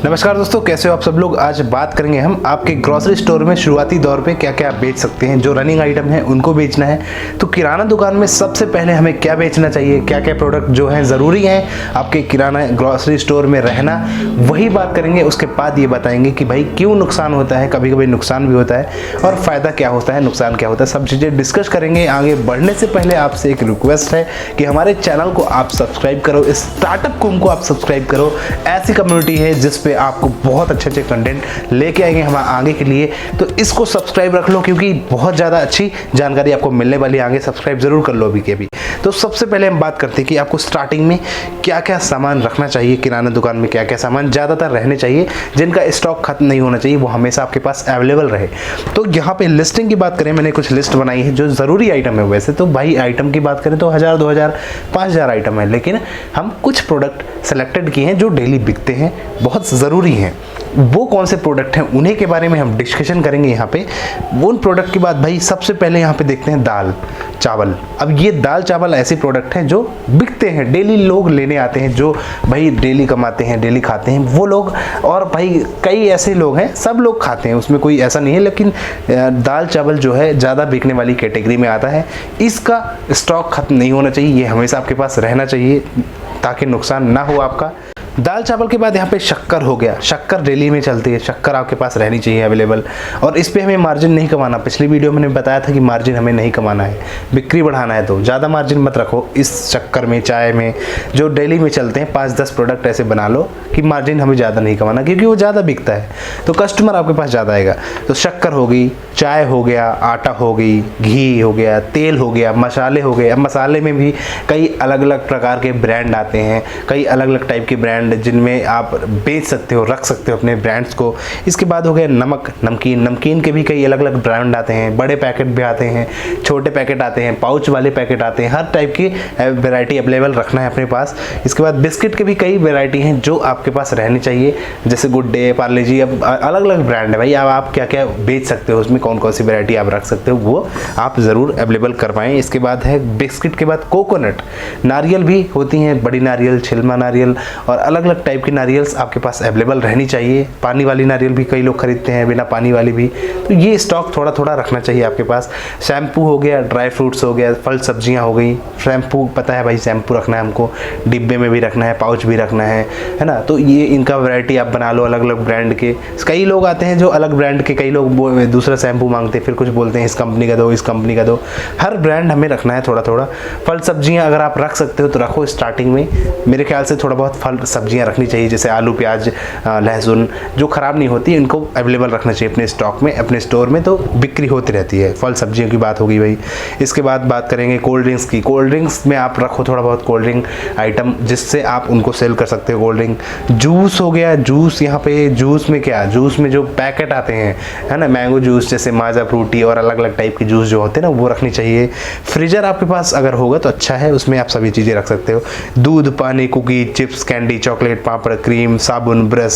नमस्कार दोस्तों, कैसे हो आप सब लोग। आज बात करेंगे हम आपके ग्रोसरी स्टोर में शुरुआती दौर पे क्या क्या आप बेच सकते हैं। जो रनिंग आइटम है उनको बेचना है तो किराना दुकान में सबसे पहले हमें क्या बेचना चाहिए, क्या क्या प्रोडक्ट जो है ज़रूरी हैं आपके किराना ग्रोसरी स्टोर में रहना, वही बात करेंगे। उसके बाद ये बताएंगे कि भाई क्यों नुकसान होता है, कभी कभी नुकसान भी होता है और फ़ायदा क्या होता है, नुकसान क्या होता है, सब चीज़ें डिस्कस करेंगे। आगे बढ़ने से पहले आपसे एक रिक्वेस्ट है कि हमारे चैनल को आप सब्सक्राइब करो, स्टार्टअप कूम को आप सब्सक्राइब करो। ऐसी कम्युनिटी है जिस पे आपको बहुत अच्छे अच्छे कंटेंट लेके आएंगे हम आगे के लिए, तो इसको सब्सक्राइब रख लो क्योंकि बहुत ज़्यादा अच्छी जानकारी आपको मिलने वाली है। आगे सब्सक्राइब जरूर कर लो अभी के भी। तो सबसे पहले हम बात करते हैं कि आपको स्टार्टिंग में क्या क्या सामान रखना चाहिए, किराना दुकान में क्या क्या सामान ज़्यादातर रहने चाहिए जिनका स्टॉक खत्म नहीं होना चाहिए, वो हमेशा आपके पास अवेलेबल रहे। तो यहाँ पे लिस्टिंग की बात करें, मैंने कुछ लिस्ट बनाई है जो ज़रूरी आइटम है। वैसे तो भाई आइटम की बात करें तो 1000, 2000, 5000 आइटम है, लेकिन हम कुछ प्रोडक्ट सेलेक्टेड किए हैं जो डेली बिकते हैं, बहुत ज़रूरी हैं। वो कौन से प्रोडक्ट हैं उन्हीं के बारे में हम डिस्कशन करेंगे यहाँ पे। उन प्रोडक्ट की बात भाई सबसे पहले यहाँ पे देखते हैं दाल चावल। अब ये दाल चावल ऐसे प्रोडक्ट हैं जो बिकते हैं, डेली लोग लेने आते हैं, जो भाई डेली कमाते हैं, डेली खाते हैं वो लोग। और भाई कई ऐसे लोग हैं, सब लोग खाते हैं, उसमें कोई ऐसा नहीं है, लेकिन दाल चावल जो है ज़्यादा बिकने वाली कैटेगरी में आता है। इसका स्टॉक खत्म नहीं होना चाहिए, ये हमेशा आपके पास रहना चाहिए ताकि नुकसान ना हो आपका। दाल चावल के बाद यहाँ पे शक्कर हो गया, शक्कर डेली में चलती है, शक्कर आपके पास रहनी चाहिए अवेलेबल। और इस पे हमें मार्जिन नहीं कमाना। पिछली वीडियो में मैंने बताया था कि मार्जिन हमें नहीं कमाना है, बिक्री बढ़ाना है, तो ज़्यादा मार्जिन मत रखो इस शक्कर में, चाय में, जो डेली में चलते हैं 5-10 प्रोडक्ट ऐसे बना लो कि मार्जिन हमें ज़्यादा नहीं कमाना, क्योंकि वो ज़्यादा बिकता है तो कस्टमर आपके पास ज़्यादा आएगा। तो शक्कर हो गई, चाय हो गया, आटा हो गई, घी हो गया, तेल हो गया, मसाले हो गए। अब मसाले में भी कई अलग अलग प्रकार के ब्रांड आते हैं, कई अलग अलग टाइप के ब्रांड जिनमें आप बेच सकते हो, रख सकते हो अपने ब्रांड्स को। इसके बाद हो गया नमक, नमकीन, नमकीन के भी कई अलग अलग ब्रांड आते हैं, बड़े पैकेट भी आते हैं, छोटे पैकेट आते हैं, पाउच वाले पैकेट आते हैं, हर टाइप की वैरायटी अवेलेबल रखना है अपने पास। इसके बाद बिस्किट के भी कई वैरायटी हैं जो आपके पास रहनी चाहिए, जैसे गुड डे, पार्ले जी, अब अलग अलग ब्रांड है भाई। अब आप क्या क्या बेच सकते हो, उसमें कौन कौन सी वैरायटी आप रख सकते हो, वो आप ज़रूर अवेलेबल करवाएं। इसके बाद है बिस्किट के बाद कोकोनट, नारियल भी होती हैं, बड़ी नारियल, छिलमा नारियल और अलग अलग टाइप की नारियल्स आपके पास अवेलेबल रहनी चाहिए। पानी वाली नारियल भी कई लोग खरीदते हैं, बिना पानी वाली भी, तो ये स्टॉक थोड़ा थोड़ा रखना चाहिए आपके पास। शैम्पू हो गया, ड्राई फ्रूट्स हो गया, फल सब्जियां हो गई। शैम्पू पता है भाई, शैम्पू रखना है हमको, डिब्बे में भी रखना है, पाउच भी रखना है ना। तो ये इनका वैरायटी आप बना लो अलग अलग ब्रांड के। कई लोग आते हैं जो अलग ब्रांड के, कई लोग दूसरा शैम्पू मांगते हैं, फिर कुछ बोलते हैं इस कंपनी का दो, इस कंपनी का दो। हर ब्रांड हमें रखना है थोड़ा थोड़ा। फल सब्जियां अगर आप रख सकते हो तो रखो स्टार्टिंग में, मेरे ख्याल से थोड़ा बहुत फल सब्जियां रखनी चाहिए, जैसे आलू, प्याज, लहसुन, जो ख़राब नहीं होती, इनको अवेलेबल रखना चाहिए अपने स्टॉक में, अपने स्टोर में, तो बिक्री होती रहती है। फल सब्जियों की बात होगी भाई। इसके बाद बात करेंगे कोल्ड ड्रिंक्स की। कोल्ड ड्रिंक्स में आप रखो थोड़ा बहुत कोल्ड ड्रिंक आइटम, जिससे आप उनको सेल कर सकते हो। कोल्ड ड्रिंक, जूस हो गया, जूस यहाँ पे जूस में क्या, जूस में जो पैकेट आते हैं है ना, मैंगो जूस जैसे माजा फ्रूटी और अलग अलग टाइप के जूस जो होते हैं ना, वो रखनी चाहिए। फ्रीजर आपके पास अगर होगा तो अच्छा है, उसमें आप सभी चीज़ें रख सकते हो। दूध, पानी, कुकी, चिप्स, कैंडी, चॉकलेट, पापड़, क्रीम, साबुन, ब्रश,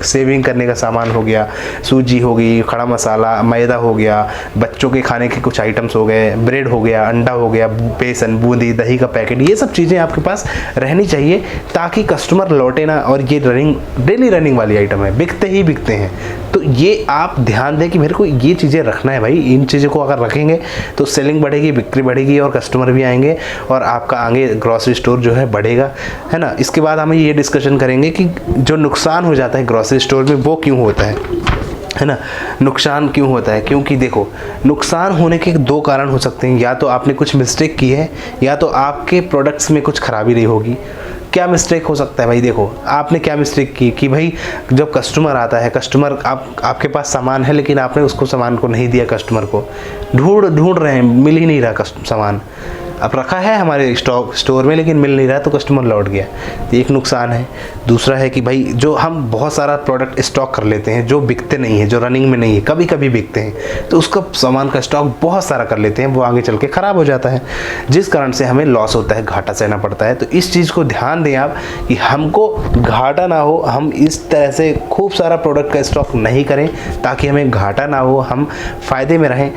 सेविंग करने का सामान हो गया, सूजी हो गई, खड़ा मसाला, मैदा हो गया, बच्चों के खाने के कुछ आइटम्स हो गए, ब्रेड हो गया, अंडा हो गया, बेसन, बूंदी, दही का पैकेट, ये सब चीज़ें आपके पास रहनी चाहिए ताकि कस्टमर लौटे ना। और ये डेली रनिंग वाली आइटम है, बिकते ही बिकते हैं, तो ये आप ध्यान दें कि मेरे को ये चीज़ें रखना है भाई। इन चीज़ों को अगर रखेंगे तो सेलिंग बढ़ेगी, बिक्री बढ़ेगी और कस्टमर भी आएंगे और आपका आगे ग्रॉसरी स्टोर जो है बढ़ेगा, है ना। इसके बाद हम ये डिस्कशन करेंगे कि जो नुकसान हो जाता है ग्रॉसरी स्टोर में वो क्यों होता है ना। नुकसान क्यों होता है, क्योंकि देखो नुकसान होने के दो कारण हो सकते हैं। या तो आपने कुछ मिस्टेक की है, या तो आपके प्रोडक्ट्स में कुछ खराबी रही होगी। क्या मिस्टेक हो सकता है भाई, देखो आपने क्या मिस्टेक की कि भाई जब कस्टमर आता है, कस्टमर आपके पास सामान है लेकिन आपने उसको सामान को नहीं दिया, कस्टमर को ढूंढ रहे हैं, मिल ही नहीं रहा सामान, अब रखा है हमारे स्टोर में लेकिन मिल नहीं रहा, तो कस्टमर लौट गया, तो एक नुकसान है। दूसरा है कि भाई जो हम बहुत सारा प्रोडक्ट स्टॉक कर लेते हैं जो बिकते नहीं है, जो रनिंग में नहीं है, कभी कभी बिकते हैं, तो उसका सामान का स्टॉक बहुत सारा कर लेते हैं, वो आगे चल के ख़राब हो जाता है, जिस कारण से हमें लॉस होता है, घाटा सहना पड़ता है। तो इस चीज़ को ध्यान दें आप कि हमको घाटा ना हो, हम इस तरह से खूब सारा प्रोडक्ट का स्टॉक नहीं करें ताकि हमें घाटा ना हो, हम फ़ायदे में रहें।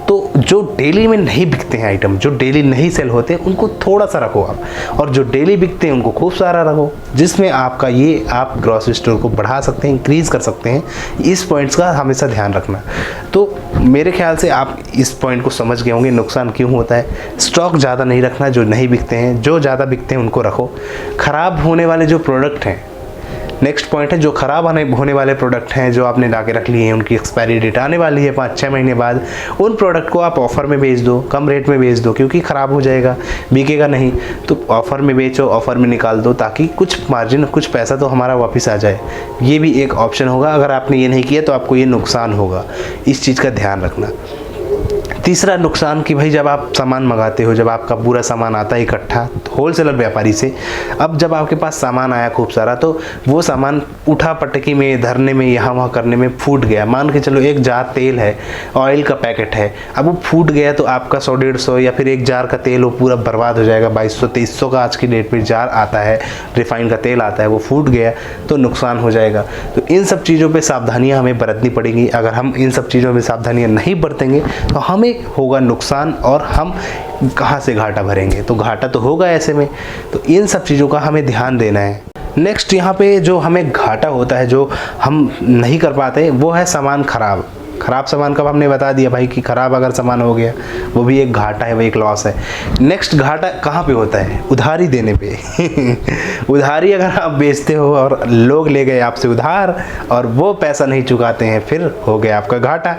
तो जो डेली में नहीं बिकते हैं आइटम, जो डेली नहीं सेल होते, उनको थोड़ा सा रखो आप, और जो डेली बिकते हैं उनको खूब सारा रखो, जिसमें आपका ये आप ग्रॉसरी स्टोर को बढ़ा सकते हैं, इंक्रीज़ कर सकते हैं। इस पॉइंट्स का हमेशा ध्यान रखना। तो मेरे ख्याल से आप इस पॉइंट को समझ गए होंगे नुकसान क्यों होता है। स्टॉक ज़्यादा नहीं रखना, जो नहीं बिकते हैं, जो ज़्यादा बिकते हैं उनको रखो। ख़राब होने वाले जो प्रोडक्ट हैं, नेक्स्ट पॉइंट है, जो ख़राब होने वाले प्रोडक्ट हैं जो आपने ला के रख लिए हैं, उनकी एक्सपायरी डेट आने वाली है 5-6 महीने बाद, उन प्रोडक्ट को आप ऑफ़र में बेच दो, कम रेट में बेच दो, क्योंकि ख़राब हो जाएगा, बिकेगा नहीं। तो ऑफ़र में बेचो, ऑफ़र में निकाल दो, ताकि कुछ मार्जिन, कुछ पैसा तो हमारा वापस आ जाए। ये भी एक ऑप्शन होगा। अगर आपने ये नहीं किया तो आपको ये नुकसान होगा, इस चीज़ का ध्यान रखना। तीसरा नुकसान कि भाई जब आप सामान मंगाते हो, जब आपका पूरा सामान आता है इकट्ठा होलसेलर व्यापारी से, अब जब आपके पास सामान आया खूब सारा, तो वो सामान उठा पटकी में, धरने में, यहाँ वहाँ करने में फूट गया। मान के चलो एक जार तेल है, ऑयल का पैकेट है, अब वो फूट गया तो आपका 100-150 या फिर एक जार का तेल वो पूरा बर्बाद हो जाएगा। 2200-2300 का आज की डेट में जार आता है, रिफाइंड का तेल आता है, वो फूट गया तो नुकसान हो जाएगा। तो इन सब चीज़ों पर सावधानियाँ हमें बरतनी पड़ेंगी। अगर हम इन सब चीज़ों में सावधानियाँ नहीं बरतेंगे तो हमें होगा नुकसान, और हम कहाँ से घाटा भरेंगे। तो घाटा तो होगा ऐसे में। तो इन सब चीज़ों का हमें ध्यान देना है। नेक्स्ट यहाँ पे जो हमें घाटा होता है, जो हम नहीं कर पाते, वो है सामान खराब सामान का हमने बता दिया भाई कि ख़राब अगर सामान हो गया वो भी एक घाटा है, वो एक लॉस है। नेक्स्ट घाटा कहाँ पे होता है? उधारी देने पे उधारी अगर आप बेचते हो और लोग ले गए आपसे उधार और वो पैसा नहीं चुकाते हैं, फिर हो गया आपका घाटा।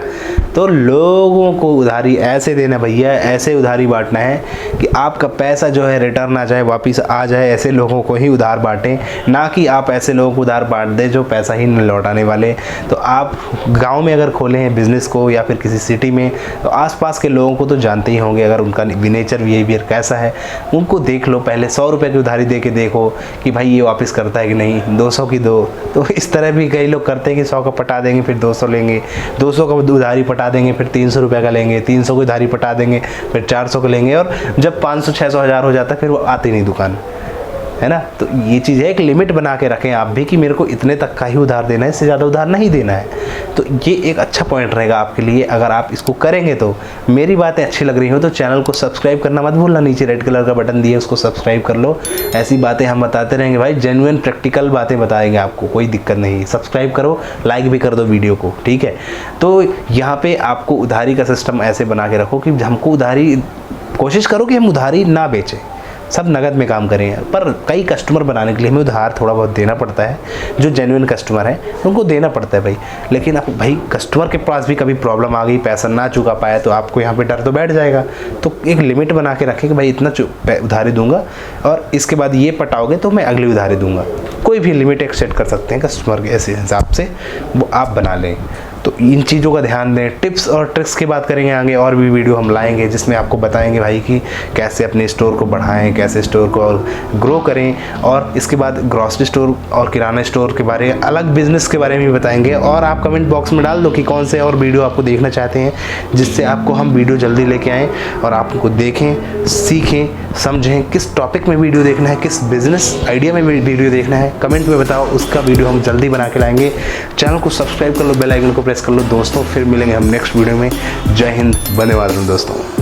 तो लोगों को उधारी ऐसे देना भैया, ऐसे उधारी बांटना है कि आपका पैसा जो है रिटर्न आ जाए, वापस आ जाए। ऐसे लोगों को ही उधार बांटें, ना कि आप ऐसे लोगों को उधार बांट दें जो पैसा ही नहीं लौटाने वाले। तो आप गांव में अगर खोले हैं बिज़नेस को या फिर किसी सिटी में, तो आसपास के लोगों को तो जानते ही होंगे अगर उनका नेचर बिहेवियर कैसा है। उनको देख लो, पहले 100 रुपये की उधारी दे के देखो कि भाई ये वापस करता है कि नहीं, 200 की दो। तो इस तरह भी कई लोग करते हैं कि 100 का पटा देंगे, फिर 200 लेंगे, 200 का उधारी पटा देंगे, फिर 300 रुपये का लेंगे, 300 की उधारी पटा देंगे, फिर 400 का लेंगे, और जब 500, 600, 1000 हो जाता है फिर वो आती नहीं दुकान, है ना। तो ये चीज़ है, एक लिमिट बना के रखें आप भी कि मेरे को इतने तक का ही उधार देना है, इससे ज़्यादा उधार नहीं देना है। तो ये एक अच्छा पॉइंट रहेगा आपके लिए अगर आप इसको करेंगे। तो मेरी बातें अच्छी लग रही हो तो चैनल को सब्सक्राइब करना मत भूलना, नीचे रेड कलर का बटन दिए उसको सब्सक्राइब कर लो। ऐसी बातें हम बताते रहेंगे भाई, जेन्युइन प्रैक्टिकल बातें बताएंगे आपको, कोई दिक्कत नहीं। सब्सक्राइब करो, लाइक भी कर दो वीडियो को, ठीक है। तो यहाँ पे आपको उधारी का सिस्टम ऐसे बना के रखो कि हमको उधारी, कोशिश करो कि हम उधारी ना बेचें, सब नगद में काम करें। पर कई कस्टमर बनाने के लिए हमें उधार थोड़ा बहुत देना पड़ता है। जो जेन्युइन कस्टमर है उनको देना पड़ता है भाई। लेकिन आप भाई कस्टमर के पास भी कभी प्रॉब्लम आ गई, पैसा ना चुका पाया, तो आपको यहाँ पे डर तो बैठ जाएगा। तो एक लिमिट बना के रखें कि भाई इतना उधारी दूंगा और इसके बाद ये पटाओगे तो मैं अगली उधारी दूंगा। कोई भी लिमिट एक सेट कर सकते हैं कस्टमर के ऐसे हिसाब से, वो आप बना लें। तो इन चीज़ों का ध्यान दें। टिप्स और ट्रिक्स की बात करेंगे आगे, और भी वीडियो हम लाएंगे जिसमें आपको बताएंगे भाई कि कैसे अपने स्टोर को बढ़ाएं, कैसे स्टोर को और ग्रो करें। और इसके बाद ग्रॉसरी स्टोर और किराना स्टोर के बारे में, अलग बिजनेस के बारे में भी बताएंगे। और आप कमेंट बॉक्स में डाल दो कि कौन से और वीडियो आपको देखना चाहते हैं, जिससे आपको हम वीडियो जल्दी लेके आएँ और आप उनको देखें, सीखें, समझें किस टॉपिक में वीडियो देखना है, किस बिजनेस आइडिया में वीडियो देखना है। कमेंट में बताओ, उसका वीडियो हम जल्दी बना के लाएंगे। चैनल को सब्सक्राइब कर लो, बेल आइकन को प्रेस कर लो दोस्तों। फिर मिलेंगे हम नेक्स्ट वीडियो में। जय हिंद, वंदे मातरम दोस्तों।